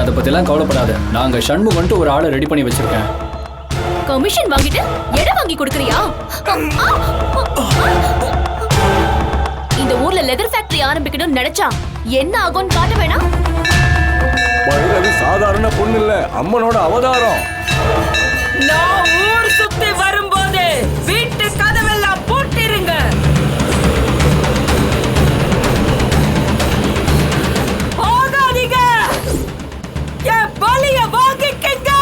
அதை பத்திலாம் கவலைப்படாத. நாங்க சண்முகன்ட்டு ஒரு ஆளை ரெடி பண்ணி வச்சிருக்கேன். கமிஷன் வாங்கிட்டு இடம் வாங்கி கொடுக்கறியா? இந்த ஊர்ல லெதர் ஃபேக்டரி ஆரம்பிக்கணும்னு நினைச்சா என்ன ஆகும்னு காட்ட வேணாம். பைரவி சாதாரண பொண்ணு இல்ல, அம்மனோட அவதாரம். நான் ஊர் சுத்தி வரும்போது வீட்டு கதவெல்லாம் பூட்டிருங்க. போகாதீங்க, என் பலிய வாங்கிக்கங்க.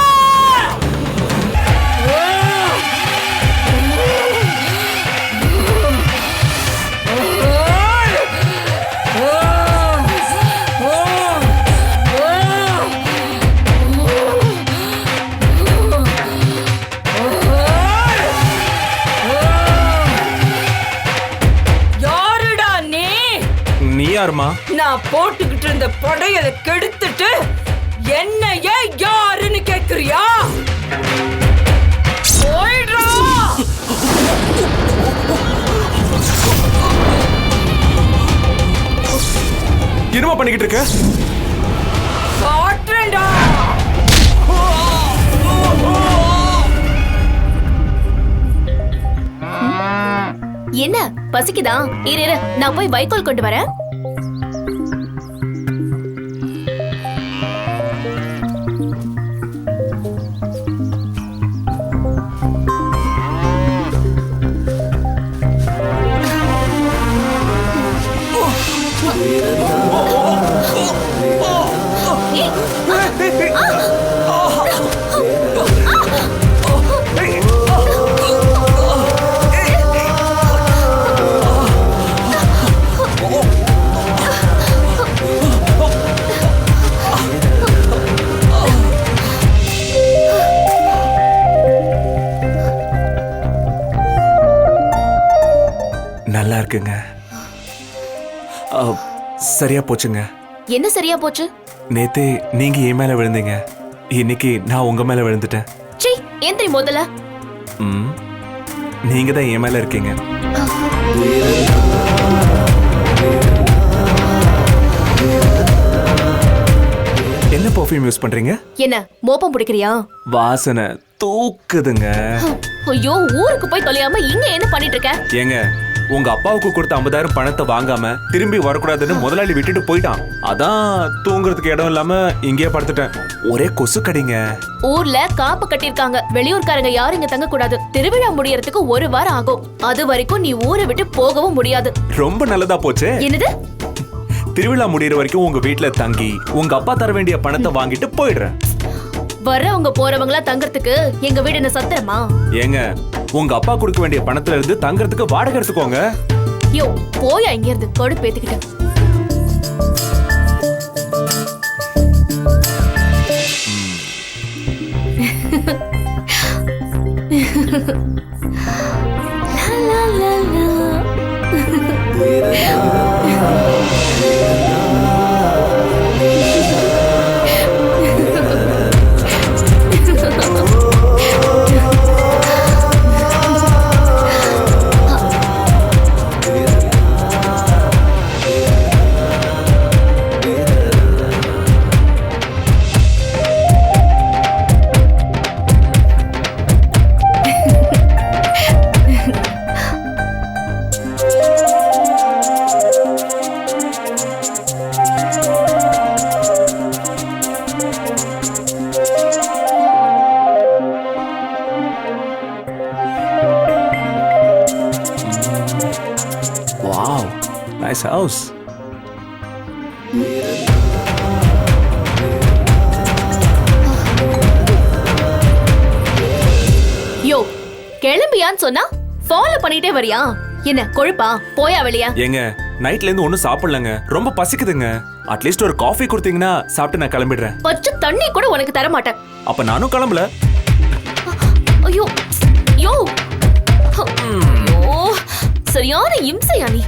நான் போட்டுக்கிட்டு இருந்த படையலை கெடுத்துட்டு என்னையே யாருன்னு கேக்குறியா? போயிடுறா. என்னமா பண்ணிக்கிட்டு இருக்க? காட்டுறேன்டா. என்ன பசிக்குதா? இரு நான் போய் வைக்கோல் கொண்டு வரேன். நல்லா இருக்குங்க. சரியா போச்சுங்க. என்ன சரியா போச்சு? நேத்தே நீங்க என் மேல விழுந்தீங்க, இன்னைக்கு நான் உங்க மேல விழுந்துட்டேன். சீ, எந்திரி முதல்ல. நீங்க தான் என் மேல இருக்கீங்க. என்ன பர்ஃப்யூம் யூஸ் பண்றீங்க? என்ன மோப்பம் பிடிக்கிறியா? வாசனை தூக்குதுங்க. ஐயோ, ஊருக்கு போய் தொலையாம இங்க என்ன பண்ணிட்டு இருக்க? ஏங்க, உங்க அப்பாவுக்கு கொடுத்த 50,000 பணத்தை வாங்காம திரும்பி வரக்கூடாதுன்னு முதலாளி விட்டுட்டு போயிட்டான். அதான் தூங்குறதுக்கு இடம் இல்லாம இங்கே படுத்துட்டேன். ஒரே கொசு கடிங்க. ஊர்ல காப்பு கட்டிருக்காங்க. வெளியூர்காரங்க யாரும் இங்க தங்க கூடாது. திருவிழா முடியறதுக்கு 1 வாரம் ஆகும். அது வரைக்கும் நீ ஊரை விட்டு போகவும் முடியாது. ரொம்ப நல்லதா போச்சு. என்னது? திருவிழா முடியற வரைக்கும் உங்க வீட்டுல தங்கி உங்க அப்பா தர வேண்டிய பணத்தை வாங்கிட்டு போயிடுறேன். வர்றவங்க போறவங்களா தங்கறதுக்கு எங்க வீடு என்ன சத்திரமா? ஏங்க, உங்க அப்பா கொடுக்க வேண்டிய பணத்துல இருந்து தங்கறதுக்கு வாடகை எடுத்துக்கோங்க. யோ, போயா இங்க இருந்து கொடு பேத்திக்கிட்ட. Nice house. யோ, கிளம்பியான்னு சொன்னா ஃபாலோ பண்ணிட்டே வரியா? என்ன கொழுப்பா? போயா வெளியா. ஏங்க, நைட்ல இருந்து ஒண்ணும் சாப்பிடலங்க, ரொம்ப பசிக்குதுங்க. அட்லீஸ்ட் ஒரு காஃபி கொடுத்தீங்கன்னா சாப்பிட்டு நான் கிளம்பிடுறேன். பச்சை தண்ணி கூட உனக்கு தர மாட்டேன். அப்ப நானும் கிளம்பல. ஐயோ யோ, சரியான இம்சையா நீ.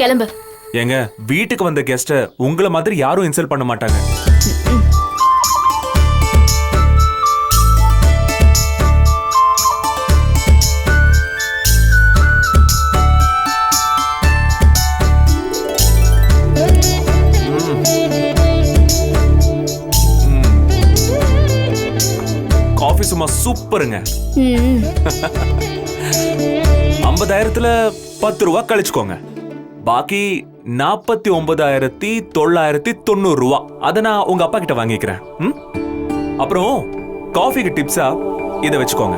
கிளம்பு. ஏங்க வீட்டுக்கு வந்த கெஸ்ட உங்கள மாதிரி யாரும் இன்சல்ட் பண்ண மாட்டாங்க. காஃபி சும்மா சூப்பருங்க. 50,000த்துல 10 ரூபா கழிச்சுக்கோங்க. பாக்கி 49,990 ரூபா. அத நான் உங்க அப்பா கிட்ட வாங்கிக்கிறேன். அப்புறம் காஃபிக்கு டிப்ஸா இத வச்சுக்கோங்க.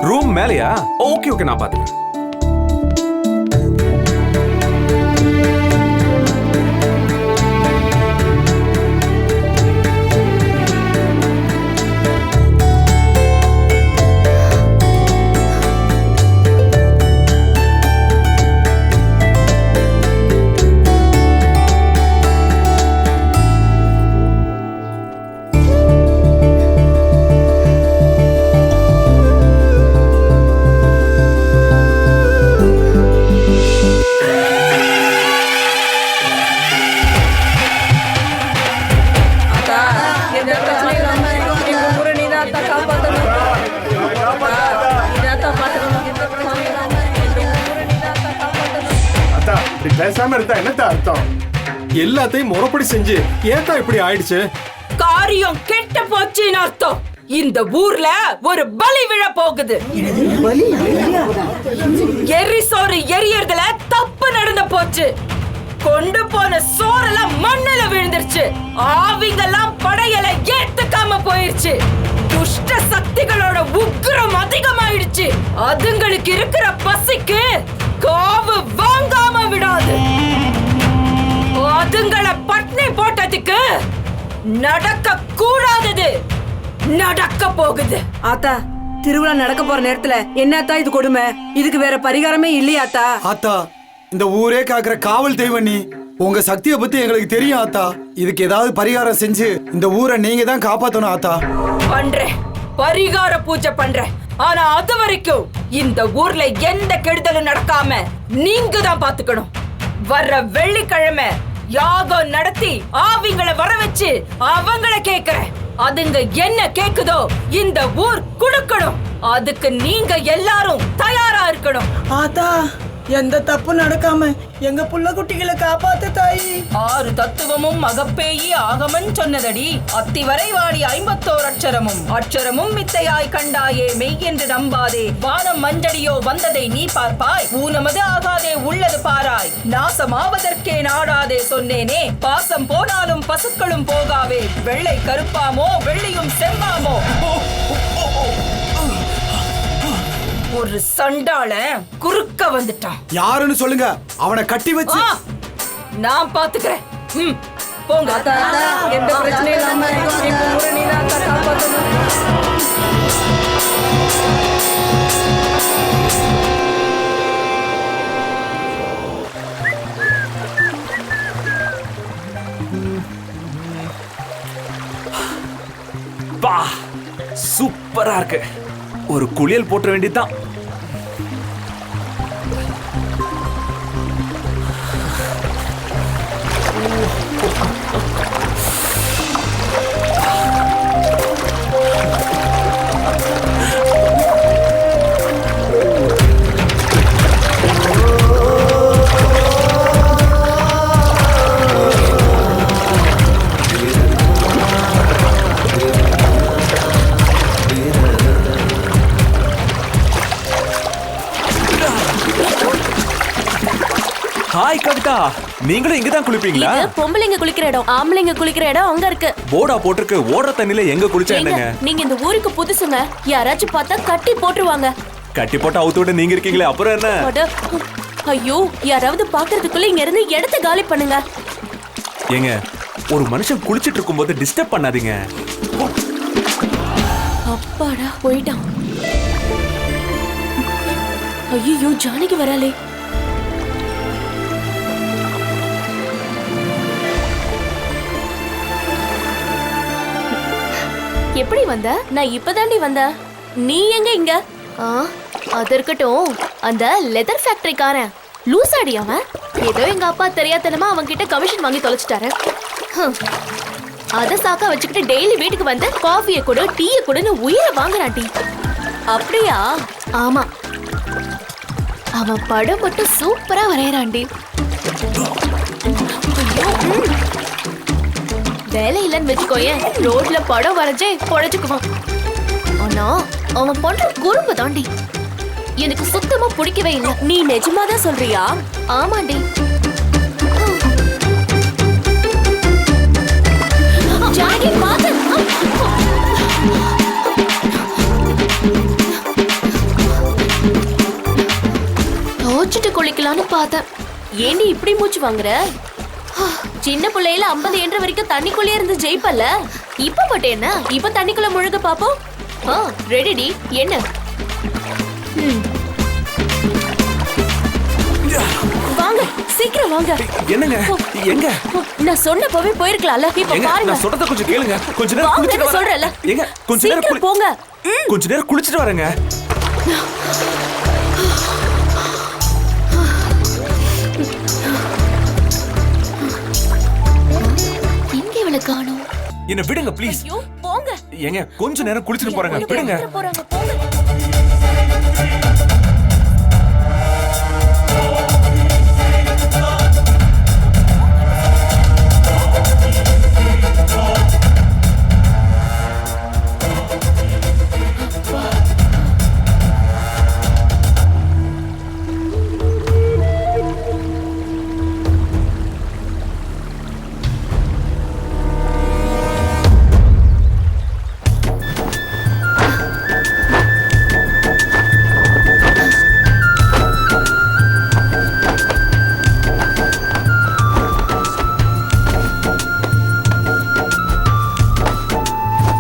ரூம் மேலையா? ஓகே ஓகே, நான் பாத்துக்கிறேன். பேசாம இருந்தா என்னத்த அர்த்தம்? எல்லாத்தையும் முறைப்படி செஞ்சு ஏத்தா இப்படி ஆயிடுச்சு? காரியம் கெட்ட போச்சுன்னு அர்த்தம். இந்த ஊர்ல ஒரு பலி விழ போகுது. எரி சோறு எரியறதுல தப்பு நடந்து போச்சு. கொண்டு போன சோறெல்லாம் மண்ணுல விழுந்துருச்சு. ஆவிங்கெல்லாம் படையலை ஏத்துக்காம போயிருச்சு. துஷ்ட சக்திகளோட உக்கிரம் அதிகமாயிடுச்சு. அதுங்களுக்கு இருக்கிற பசிக்கு காவு வாங்காம விடாது. அதுங்களை பட்னி போட்டதுக்கு நடக்க கூடாதது நடக்க போகுது. ஆத்தா, திருவிழா நடக்க போற நேரத்துல என்னத்தா இது கொடுமை? இதுக்கு வேற பரிகாரமே இல்லையாத்தா? ஆத்தா, இந்த ஊரே காக்குற காவல் தெய்வம் நீ. உங்க சக்தியை பத்தி எங்களுக்கு தெரியும் ஆத்தா. இதுக்கு ஏதாவது பரிகாரம் செஞ்சு இந்த ஊரை நீங்க தான் காப்பாத்தணும் ஆத்தா. பண்றேன், பரிகார பூஜை பண்றேன். ஆனா அது வரைக்கும் இந்த ஊர்ல எந்த கெடுதலும் நடக்காம நீங்க தான் பாத்துக்கணும். வர்ற வெள்ளிக்கிழமை யாகம் நடத்தி ஆவிங்களை வர வச்சு அவங்கள கேக்குறேன். அதுங்க என்ன கேக்குதோ இந்த ஊர் குடுக்கணும். அதுக்கு நீங்க எல்லாரும் தயாரா இருக்கணும். ஆத்தா, எந்த தப்பு நடக்காம எங்க புள்ள குட்டிகளை காப்பாத்து தாயி. 6 தத்துவமும் மகப்பேயி ஆகமன் சொன்னதடி. அத்திவரை வாடி 51 அட்சரமும் அட்சரமும் மித்தையாய் கண்டாயே மெய் என்று நம்பாதே. வானம் மஞ்சடியோ வந்ததை நீ பார்ப்பாய். ஊனமது ஆகாதே உள்ளது பாராய். நாசமாவதற்கே நாடாதே சொன்னேனே. பாசம் போனாலும் பசுக்களும் போகாவே. வெள்ளை கருப்பாமோ வெள்ளியும் செம்பாமோ. ஒரு சண்டாள குறுக்க வந்துட்டான். யாருன்னு சொல்லுங்க, அவனை கட்டி வச்சு நான் பாத்துக்கிறேன். போங்க. எந்த பிரச்சனையும் இல்லாம எங்க ஊரை நீ தான் காப்பாத்தணும். பா, சூப்பரா இருக்கு. ஒரு குளியல் போட்ட வேண்டியதுதான். ஹாய் கவிதா, நீங்களும் இங்க தான் குளிப்பீங்களா? இது பொம்பளைங்க குளிக்கிற இடம், ஆம்பளைங்க குளிக்கிற இடம் அங்க இருக்கு. போர்டா போட்டுருக்கு. ஓடுற தண்ணில எங்க குளிச்சா என்னங்க? நீங்க இந்த ஊருக்கு புதுசுங்க. யாராச்சும் பார்த்தா கட்டி போட்டுருவாங்க. கட்டி போட்டு அவுத்து விட்டு நீங்க இருக்கீங்களே, அப்புறம் என்ன? ஐயோ, யாராவது பாக்குறதுக்குள்ள இங்க இருந்து இடத்தை காலி பண்ணுங்க. ஏங்க, ஒரு மனுஷன் குளிச்சிட்டு இருக்கும்போது டிஸ்டர்ப் பண்ணாதீங்க. அப்பாடா, போயிட்டான். ஐயோ, ஜானகி வராளே. எப்படி வந்த? நான் இப்பதாண்டி வந்தேன். நீ எங்க இங்க அது இருக்கட்டும். அந்த லெதர் ஃபேக்டரிக்காரன் லூசாடி அவன். ஏதோ எங்க அப்பா தெரியாதனமா அவன் கிட்ட கமிஷன் வாங்கி தொலைச்சிட்டாரு. அத சாக்கா வச்சுக்கிட்டு டெய்லி வீட்டுக்கு வந்து காஃபியை கொடு டீயை கொடுன்னு உயிரை வாங்குறான். அப்படியா? ஆமா, அவன் படம் மட்டும் சூப்பரா வரையறான்டி. வேலை இல்லைன்னு வச்சுக்கோயேன், ரோட்ல படம் வரைஞ்சே பொழைச்சுக்குவான். ஆனா அவன் பண்ற குறும்பு தாண்டி எனக்கு சுத்தமா பிடிக்கவே இல்லை. நீ நிஜமாதான் சொல்றியா? ஆமாண்டி. ஜானகி பாத்து. தோச்சிட்டு குளிக்கலான்னு பார்த்தேன். ஏண்டி இப்படி மூச்சு வாங்குற? சின்ன பிள்ளையில 50 என்ற வரைக்கும் தண்ணிக்குள்ளே இருந்து ஜெயிப்பல்ல, இப்ப மட்டும் என்ன? இப்ப தண்ணிக்குள்ள முழுக பாப்போம். ரெடிடி? என்ன? வாங்க சீக்கிரம் வாங்க. என்னங்க எங்க? நான் சொன்னப்பவே போயிருக்கலாம்ல. இப்ப பாருங்க. நான் சொல்றத கொஞ்சம் கேளுங்க. கொஞ்ச நேரம் குளிச்சிட்டு சொல்றல. எங்க கொஞ்ச நேரம் போங்க. கொஞ்ச நேரம் குளிச்சிட்டு வரேங்க. இங்க இவளை காணோம். என்ன விடுங்க ப்ளீஸ். ஐயோ போங்க. ஏங்க கொஞ்ச நேரம் குளிச்சிட்டு போறேங்க. விடுங்க. போறாங்க போங்க.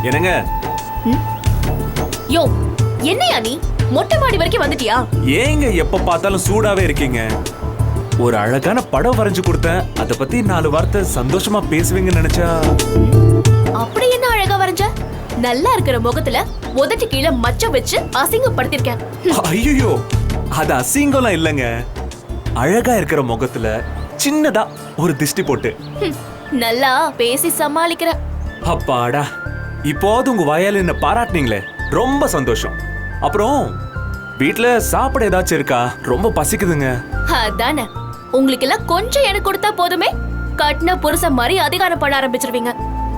என்னங்க? யோ என்னையா நீ? மொட்டை மாடி வரைக்கும் வந்துட்டியா? ஏங்க எப்ப பார்த்தாலும் சூடாவே இருக்கீங்க? ஒரு அழகான படம் வரைஞ்சு கொடுத்தேன், அத பத்தி 4 வார்த்தை சந்தோஷமா பேசுவீங்கன்னு நினைச்சா. அப்படி என்ன அழகா வரைஞ்ச? நல்லா இருக்கிற முகத்துல உதட்டு கீழே மச்சம் வச்சு அசிங்கப்படுத்திருக்கேன். ஐயோ, அது அசிங்கம்லாம் இல்லங்க. அழகா இருக்கிற முகத்துல சின்னதா ஒரு திஷ்டி போட்டு. நல்லா பேசி சமாளிக்கிற. அப்பாடா, இப்போது உங்க வாயால என்ன பாராட்டினீங்களே, ரொம்ப சந்தோஷம். அப்புறம் வீட்ல சாப்பிட ஏதாச்சும் இருக்கா? ரொம்ப பசிக்குதுங்க. அதானே, உங்களுக்கு எல்லாம் கொஞ்சம் எனக்கு கொடுத்தா போதுமே, கட்டின புருஷன் மாதிரி அதிகாரம் பண்ண ஆரம்பிச்சிருவீங்க.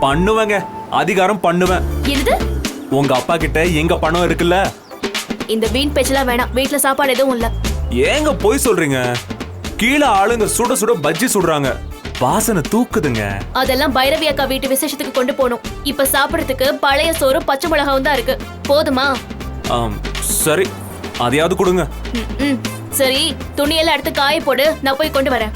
பண்ணுவேங்க, அதிகாரம் பண்ணுவேன். இது உங்க அப்பா கிட்ட எங்க பணம் இருக்குல்ல? இந்த வீண் பேச்செல்லாம் வேணாம். வீட்ல சாப்பாடு எதுவும் இல்ல. ஏங்க போய் சொல்றீங்க? கீழே ஆளுங்க சுட சுட பஜ்ஜி சுடுறாங்க, வாசனை தூக்குதுங்க. அதெல்லாம் பைரவி அக்கா வீட்டு விசேஷத்துக்கு கொண்டு போகணும். இப்ப சாப்பிடறதுக்கு பழைய சோறு பச்சை மிளகாவும் தான் இருக்கு. போதுமா? சரி, அதையாவது கொடுங்க. சரி, துணியெல்லாம் எடுத்து காய போடு, நான் போய் கொண்டு வரேன்.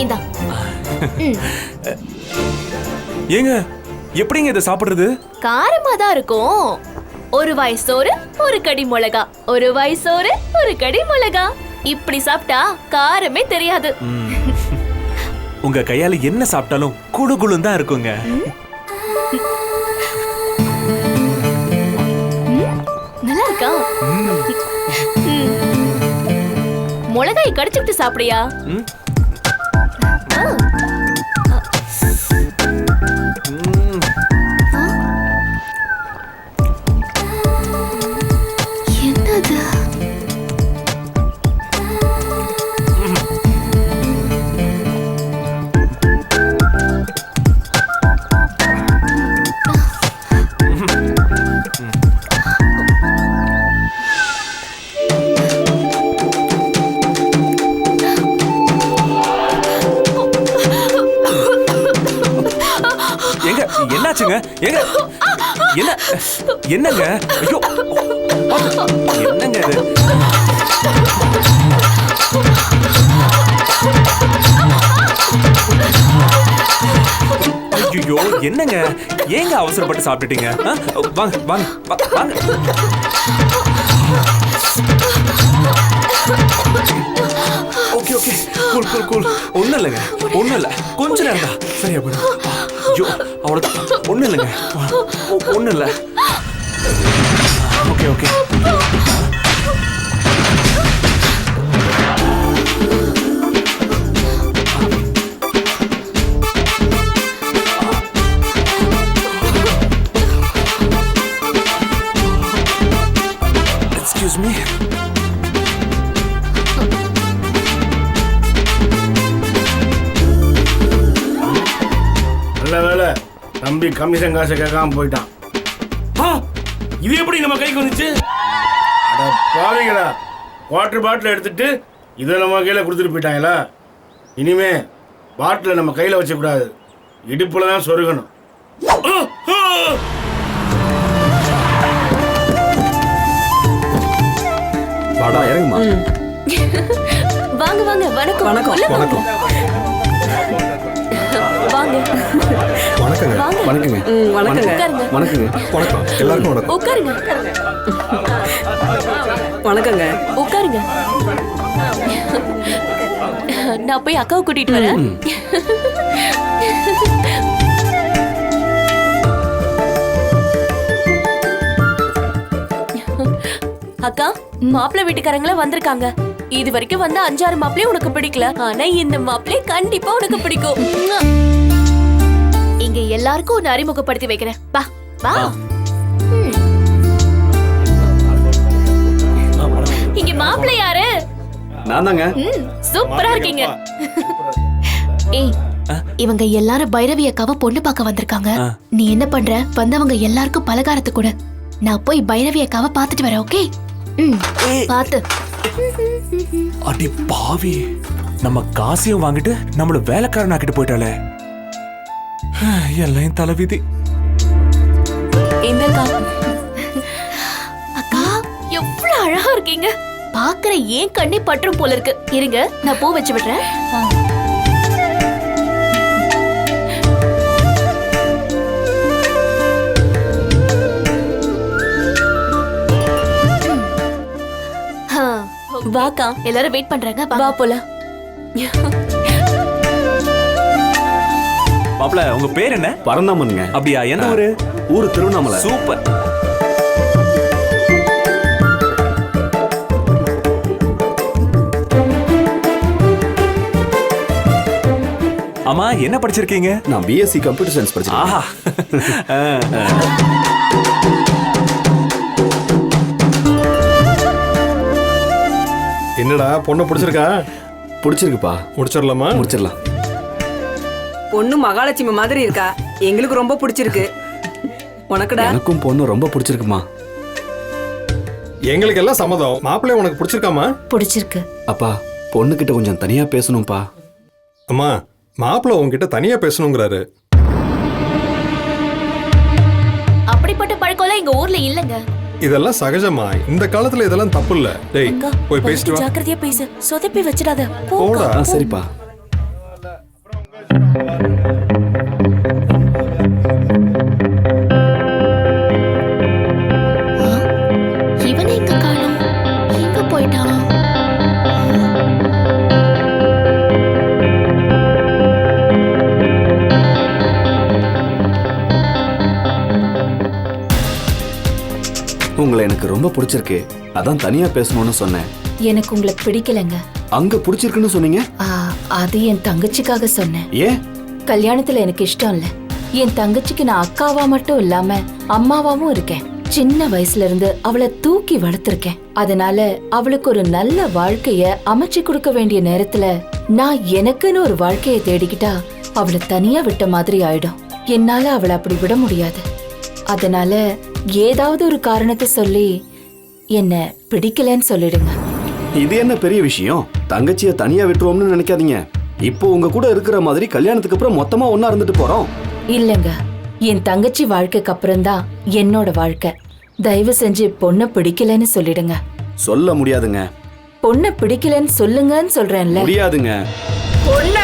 இந்தா. ஏங்க எப்படிங்க இதை சாப்பிடுறது? காரமா தான் இருக்கும். ஒரு வாய் சோறு ஒரு கடி மிளகா, ஒரு வாய் சோறு ஒரு கடி மிளகா. இப்படி சாப்பிட்டா காரமே தெரியாது. உங்க கையால என்ன சாப்பிட்டாலும் குளு குளுன்னு தான் இருக்குங்க. நல்லா இருக்கா? மிளகாய் கடிச்சுட்டு சாப்பிடியா? என்னது? என்னாச்சுங்க ஏங்க என்ன என்னங்க ஐயோ என்னங்க இது ஐயோ என்னங்க ஏங்க அவசரப்பட்டு சாப்பிட்டுட்டீங்க வாங்க வாங்க வாங்க okay okay cool cool cool ஒன்றும் இல்லைங்க ஒன்றும் இல்லை கொஞ்ச நேரம் தான் சரியா போயிடும் ஐயோ அவ்வளோதான் ஒன்றும் இல்லைங்க ஒன்றும் இல்லை ஓகே ஓகே எக்ஸ்கியூஸ் மீ நல்ல வேலை தம்பி கமிஷன் காசை கேட்காம போயிட்டான். இது எப்படி நம்ம கைக்கு வந்துச்சு? அட பாருங்களா, வாட்டர் பாட்டில் எடுத்துட்டு இதை நம்ம கையில் கொடுத்துட்டு போயிட்டாங்களா? இனிமே பாட்டிலை நம்ம கையில் வச்சக்கூடாது, இடுப்புல தான் சொருகணும். வாடா இறங்குமா. வாங்க வாங்க, வணக்கம் வணக்கம். உள்ள வாங்க. வாங்க வணக்கங்க. வாங்க. வணக்கங்க. வணக்கங்க. உட்காருங்க வணக்கங்க. வணக்கம் எல்லாருக்கும் வணக்கம். உட்காருங்க வணக்கங்க. உட்காருங்க. நான் போய் அக்காவை கூட்டிட்டு வரேன். அக்கா, மாப்பிள்ளை வீட்டுக்காரங்கள வந்திருக்காங்க. இது வரைக்கும் வந்த 5-6 மாப்பிள்ளை உனக்கு பிடிக்கல, ஆனா இந்த மாப்பிள்ளை கண்டிப்பா உனக்கு பிடிக்கும். இங்க எல்லாருக்கும் ஒன்னு அறிமுகப்படுத்தி வைக்கிறேன். வா வா. இங்க மாப்பிள்ளை யாரு? நான் தாங்க. சூப்பரா இருக்கீங்க. ஏய், இவங்க எல்லாரும் பைரவி அக்காவை பொண்ணு பார்க்க வந்திருக்காங்க. நீ என்ன பண்ற? வந்தவங்க எல்லாருக்கும் பலகாரத்து கூட. நான் போய் பைரவி அக்காவை பார்த்துட்டு வரேன். ஓகே? பாத்து. அடி பாவி, நம்ம காசையும் வாங்கிட்டு நம்மள வேலைக்காரன் ஆக்கிட்டு போயிட்டாளே. எல்லாம் தலைவிதி. இந்த அக்கா எவ்வளவு அழகா இருக்கீங்க. பாக்குற ஏன் கண்ணே பற்றும் போல இருக்கு. இருங்க, நான் பூ வச்சு விடுறேன். வாக்கா, எல்லாரும் வெயிட் பண்றாங்க. வா போலாம். மாப்ள, உங்க பேர் என்ன? பரந்தாமனுங்க. அப்படியா? எந்த ஊரு? ஊரு திருவண்ணாமலை. சூப்பர். அம்மா, என்ன படிச்சிருக்கீங்க? நான் பிஎஸ்சி கம்ப்யூட்டர் சயின்ஸ் படிச்சிருக்கேன். ஆஹா. என்னடா பொண்ணை பிடிச்சிருக்கா? பிடிச்சிருக்குப்பா. முடிச்சிடலாமா? முடிச்சிடலாம். பொண்ணு மகாலட்சுமி மாதிரி இருக்கா. எங்களுக்கு ரொம்ப பிடிச்சிருக்கு. உனக்குடா? எனக்கும் பொண்ணு ரொம்ப பிடிச்சிருக்குமா. எங்களுக்கு எல்லாம் சம்மதம். மாப்பிள்ளை உனக்கு பிடிச்சிருக்காமா? பிடிச்சிருக்கு. அப்பா, பொண்ணுகிட்ட கொஞ்சம் தனியா பேசணும்ப்பா. அம்மா, மாப்பிள்ளை உங்ககிட்ட தனியா பேசணுங்கிறாரு. அப்படிப்பட்ட பழக்கம்லாம் எங்க ஊர்ல இல்லங்க. இதெல்லாம் சகஜமா. இந்த காலத்துல இதெல்லாம் தப்பு இல்ல. டேய், போய் பேசிட்டு வா. ஜாக்கிரதையா பேசு, சொதப்பி வச்சிடாத. போடா. சரிப்பா. இவனை எங்க காணோம்? எங்க போயிட்டான்? உங்களை எனக்கு ரொம்ப பிடிச்சிருக்கு. அதான் தனியா பேசணும்னு சொன்னேன். எனக்கு உங்களை பிடிக்கலங்க. அங்க பிடிச்சிருக்குன்னு சொன்னீங்க. அது என் தங்கச்சிக்காக சொன்னேன். ஏன்? கல்யாணத்துல எனக்கு இஷ்டம் இல்ல. என் தங்கச்சிக்கு நான் அக்காவா மட்டும் இல்லாம அம்மாவாவும் இருக்கேன். சின்ன வயசுல இருந்து அவளை தூக்கி வளர்த்திருக்கேன். அதனால அவளுக்கு ஒரு நல்ல வாழ்க்கைய அமைச்சு கொடுக்க வேண்டிய நேரத்துல நான் எனக்குன்னு ஒரு வாழ்க்கைய தேடிக்கிட்டா அவளை தனியா விட்ட மாதிரி ஆயிடும். என்னால அவளை அப்படி விட முடியாது. அதனால ஏதாவது ஒரு காரணத்தை சொல்லி என்ன பிடிக்கலன்னு சொல்லிடுங்க. இது என்ன பெரிய விஷயம்? தங்கச்சிய தனியா விட்டுருவோம்னு நினைக்காதீங்க. இப்போ உங்க கூட இருக்கிற மாதிரி கல்யாணத்துக்கு அப்புறம் மொத்தமா ஒண்ணா இருந்துட்டு போறோம். இல்லங்க, என் தங்கச்சி வாழ்க்கைக்கு அப்புறம்தான் என்னோட வாழ்க்கை. தயவு செஞ்சு பொண்ணை பிடிக்கலன்னு சொல்லிடுங்க. சொல்ல முடியாதுங்க. பொண்ணை பிடிக்கலன்னு சொல்லுங்கன்னு சொல்றேன்ல. முடியாதுங்க. பொண்ண